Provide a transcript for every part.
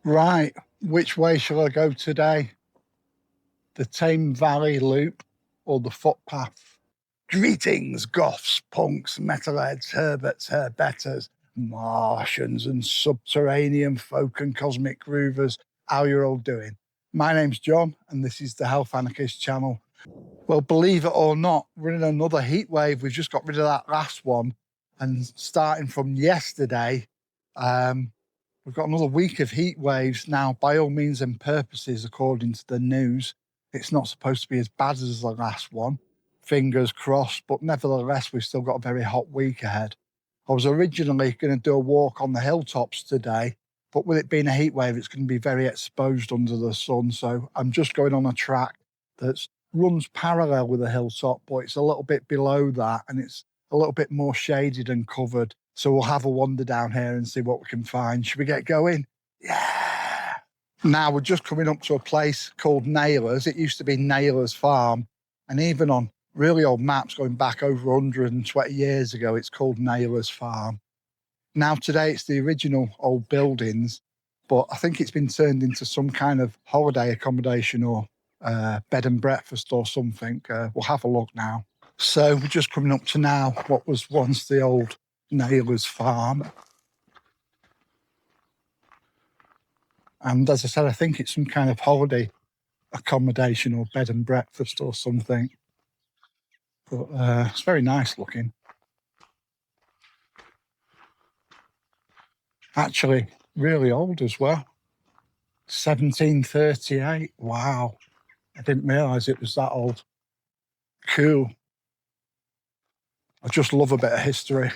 Right, which way shall I go today? The Tame Valley Loop or the footpath? Greetings, goths, punks, metalheads, herberts, herbetters, Martians and subterranean folk and cosmic groovers. How you all doing? My name's John and this is the Health Anarchist channel. Well, believe it or not, we're in another heat wave. We've just got rid of that last one, and starting from yesterday, we've got another week of heat waves. Now, by all means and purposes, according to the news, it's not supposed to be as bad as the last one. Fingers crossed, but nevertheless, we've still got a very hot week ahead. I was originally going to do a walk on the hilltops today, but with it being a heat wave, it's going to be very exposed under the sun. So I'm just going on a track that runs parallel with the hilltop, but it's a little bit below that, and it's a little bit more shaded and covered. So we'll have a wander down here and see what we can find. Should we get going? Yeah. Now we're just coming up to a place called Naylor's. It used to be Naylor's Farm. And even on really old maps going back over 120 years ago, it's called Naylor's Farm. Now today it's the original old buildings, but I think it's been turned into some kind of holiday accommodation or bed and breakfast or something. We'll have a look now. So we're just coming up to now what was once the old Naylor's Farm. And as I said, I think it's some kind of holiday accommodation or bed and breakfast or something. But it's very nice looking. Actually, really old as well. 1738. Wow. I didn't realise it was that old. Cool. I just love a bit of history.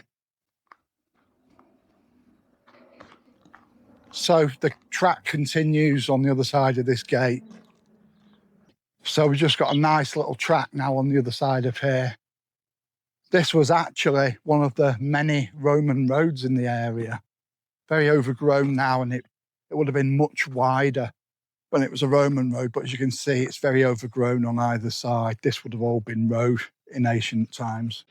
So the track continues on the other side of this gate. So we've just got a nice little track now on the other side of here. This was actually one of the many Roman roads in the area. Very overgrown now, and it would have been much wider when it was a Roman road. But as you can see, it's very overgrown on either side. This would have all been road in ancient times.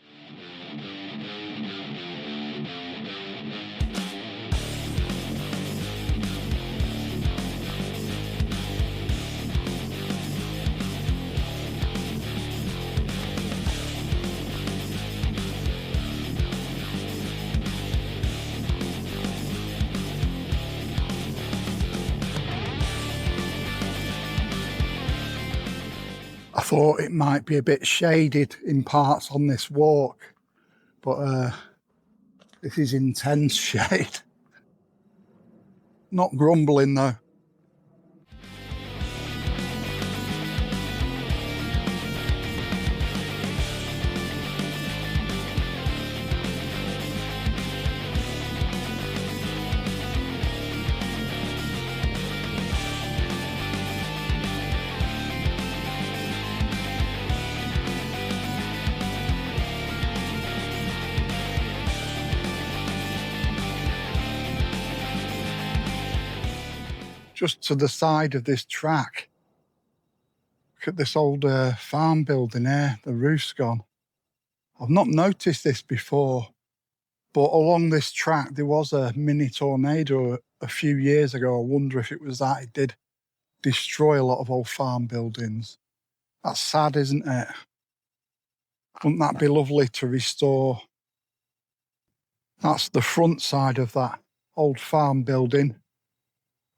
I thought it might be a bit shaded in parts on this walk, but this is intense shade. Not grumbling though. Just to the side of this track, look at this old farm building here, the roof's gone. I've not noticed this before, but along this track there was a mini tornado a few years ago. I wonder if it was that. It did destroy a lot of old farm buildings. That's sad, isn't it? Wouldn't that be lovely to restore? That's the front side of that old farm building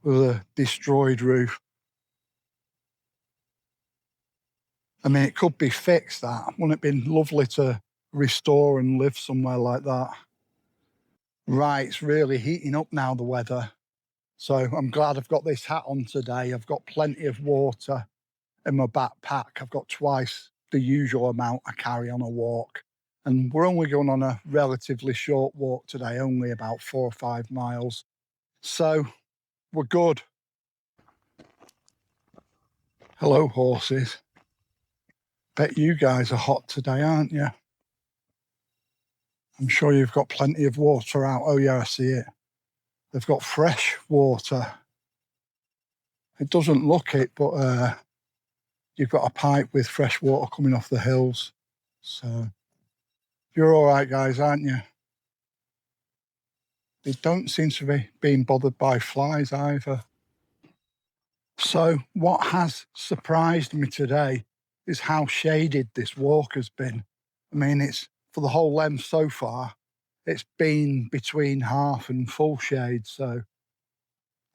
with a destroyed roof. I mean, it could be fixed, that. Wouldn't it be lovely to restore and live somewhere like that? Right, it's really heating up now, the weather. So I'm glad I've got this hat on today. I've got plenty of water in my backpack. I've got twice the usual amount I carry on a walk. And we're only going on a relatively short walk today, only about 4 or 5 miles. So we're good. Hello, horses. Bet you guys are hot today, aren't you? I'm sure you've got plenty of water out. Oh yeah, I see it. They've got fresh water. It doesn't look it, but you've got a pipe with fresh water coming off the hills. So you're all right, guys, aren't you? They don't seem to be being bothered by flies either. So what has surprised me today is how shaded this walk has been. I mean, it's for the whole length so far, it's been between half and full shade. So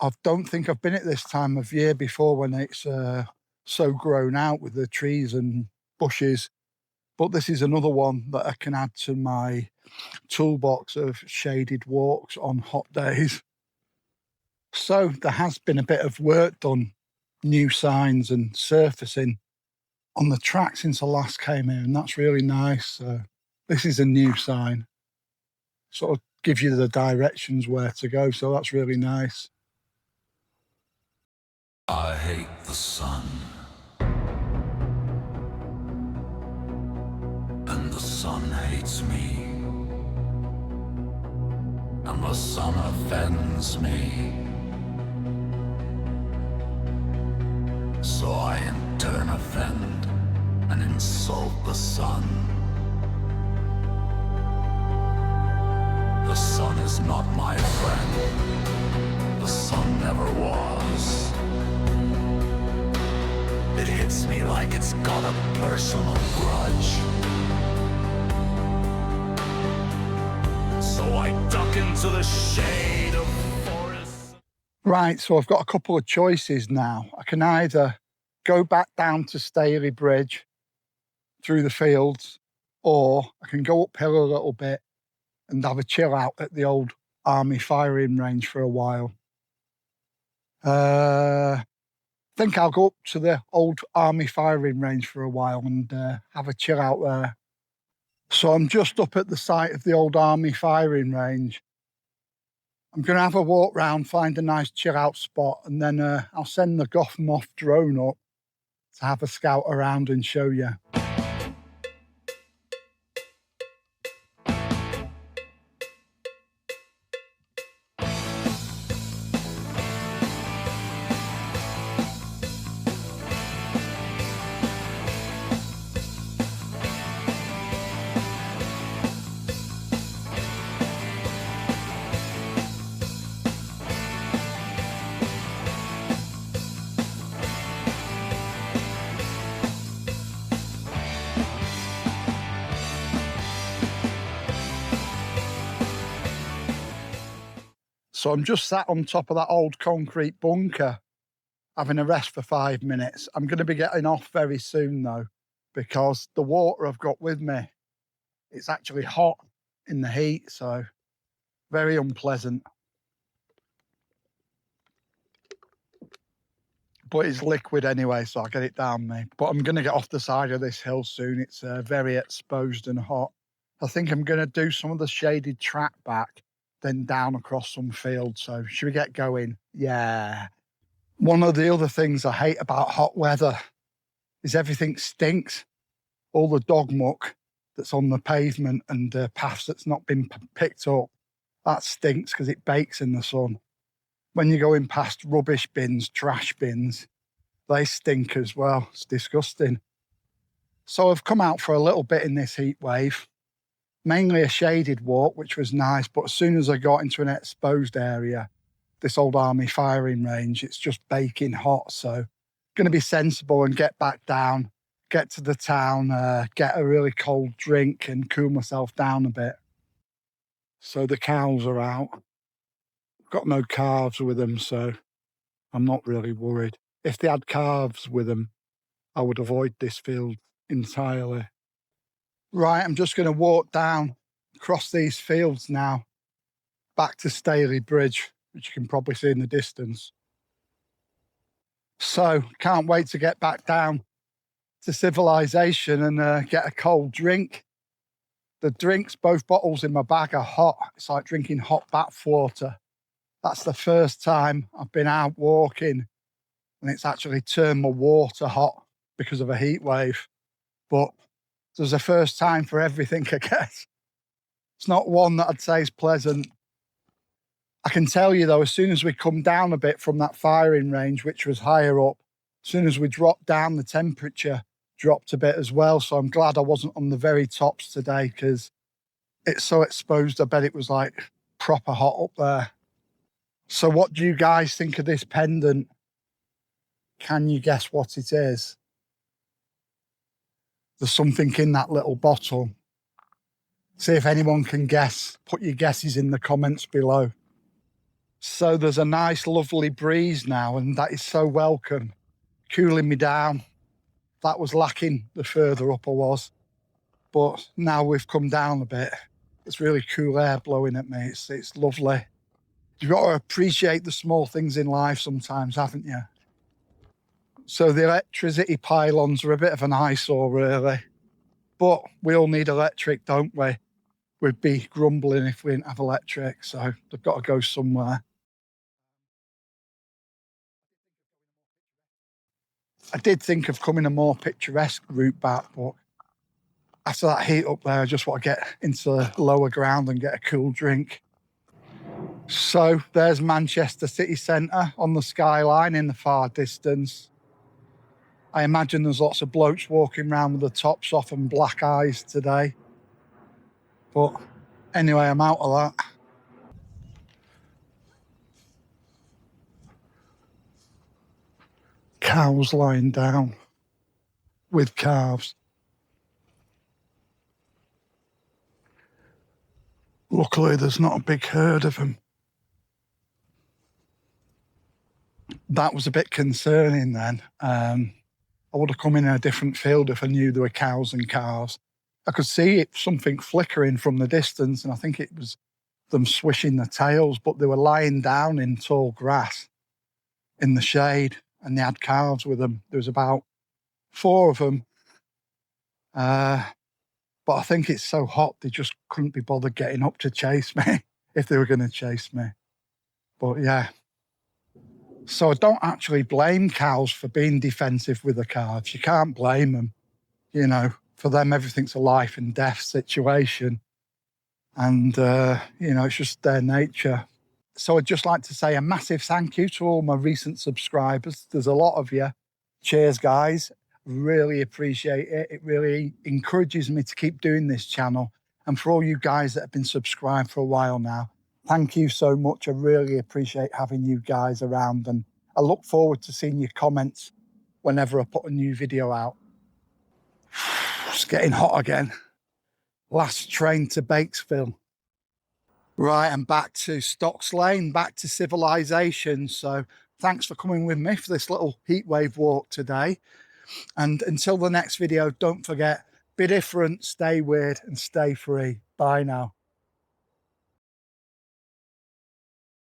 I don't think I've been at this time of year before when it's so grown out with the trees and bushes. But this is another one that I can add to my toolbox of shaded walks on hot days. So there has been a bit of work done, new signs and surfacing on the track since I last came here, and that's really nice. This is a new sign, sort of gives you the directions where to go, so that's really nice. I hate the sun, and the sun hates me, and the sun offends me, so I in turn offend and insult the sun. The sun is not my friend, the sun never was. It hits me like it's got a personal grudge. So I duck into the shade of forests. Right, so I've got a couple of choices now. I can either go back down to Staley Bridge through the fields, or I can go uphill a little bit and have a chill out at the old army firing range for a while. I think I'll go up to the old army firing range for a while and have a chill out there. So I'm just up at the site of the old army firing range. I'm going to have a walk round, find a nice chill out spot, and then I'll send the Goth drone up to have a scout around and show you. So I'm just sat on top of that old concrete bunker, having a rest for 5 minutes. I'm going to be getting off very soon though, because the water I've got with me, it's actually hot in the heat, so very unpleasant. But it's liquid anyway, so I'll get it down me. But I'm going to get off the side of this hill soon. It's very exposed and hot. I think I'm going to do some of the shaded track back, then down across some fields. So should we get going? Yeah. One of the other things I hate about hot weather is everything stinks. All the dog muck that's on the pavement and paths that's not been picked up, that stinks because it bakes in the sun. When you're going past rubbish bins, trash bins, they stink as well. It's disgusting. So I've come out for a little bit in this heat wave, mainly a shaded walk, which was nice. But as soon as I got into an exposed area, this old army firing range, it's just baking hot. So going to be sensible and get back down, get to the town, get a really cold drink and cool myself down a bit. So the cows are out. Got no calves with them, so I'm not really worried. If they had calves with them, I would avoid this field entirely. Right, I'm just going to walk down across these fields now, back to Staley Bridge, which you can probably see in the distance. So can't wait to get back down to civilization and get a cold drink. The drinks, both bottles in my bag, are hot. It's like drinking hot bath water. That's the first time I've been out walking and it's actually turned my water hot because of a heat wave. But there's a first time for everything, I guess. It's not one that I'd say is pleasant. I can tell you though, as soon as we come down a bit from that firing range, which was higher up, as soon as we dropped down, the temperature dropped a bit as well. So I'm glad I wasn't on the very tops today because it's so exposed. I bet it was like proper hot up there. So what do you guys think of this pendant? Can you guess what it is? There's something in that little bottle. See if anyone can guess. Put your guesses in the comments below. So there's a nice, lovely breeze now, and that is so welcome, cooling me down. That was lacking the further up I was, but now we've come down a bit. It's really cool air blowing at me. It's lovely. You've got to appreciate the small things in life sometimes, haven't you? So the electricity pylons are a bit of an eyesore, really. But we all need electric, don't we? We'd be grumbling if we didn't have electric, so they've got to go somewhere. I did think of coming a more picturesque route back, but after that heat up there, I just want to get into the lower ground and get a cool drink. So there's Manchester city centre on the skyline in the far distance. I imagine there's lots of blokes walking around with the tops off and black eyes today. But anyway, I'm out of that. Cows lying down with calves. Luckily, there's not a big herd of them. That was a bit concerning then. I would have come in a different field if I knew there were cows and calves. I could see something flickering from the distance, and I think it was them swishing their tails, but they were lying down in tall grass in the shade, and they had calves with them. There was about 4 of them. But I think it's so hot, they just couldn't be bothered getting up to chase me if they were going to chase me. But yeah. So I don't actually blame cows for being defensive with the calves. You can't blame them. You know, for them, everything's a life and death situation. And, you know, it's just their nature. So I'd just like to say a massive thank you to all my recent subscribers. There's a lot of you. Cheers, guys. Really appreciate it. It really encourages me to keep doing this channel. And for all you guys that have been subscribed for a while now, thank you so much. I really appreciate having you guys around, and I look forward to seeing your comments whenever I put a new video out. It's getting hot again. Last train to Bakesville. Right, I'm back to Stocks Lane, back to civilization. So thanks for coming with me for this little heatwave walk today. And until the next video, don't forget, be different, stay weird, and stay free. Bye now.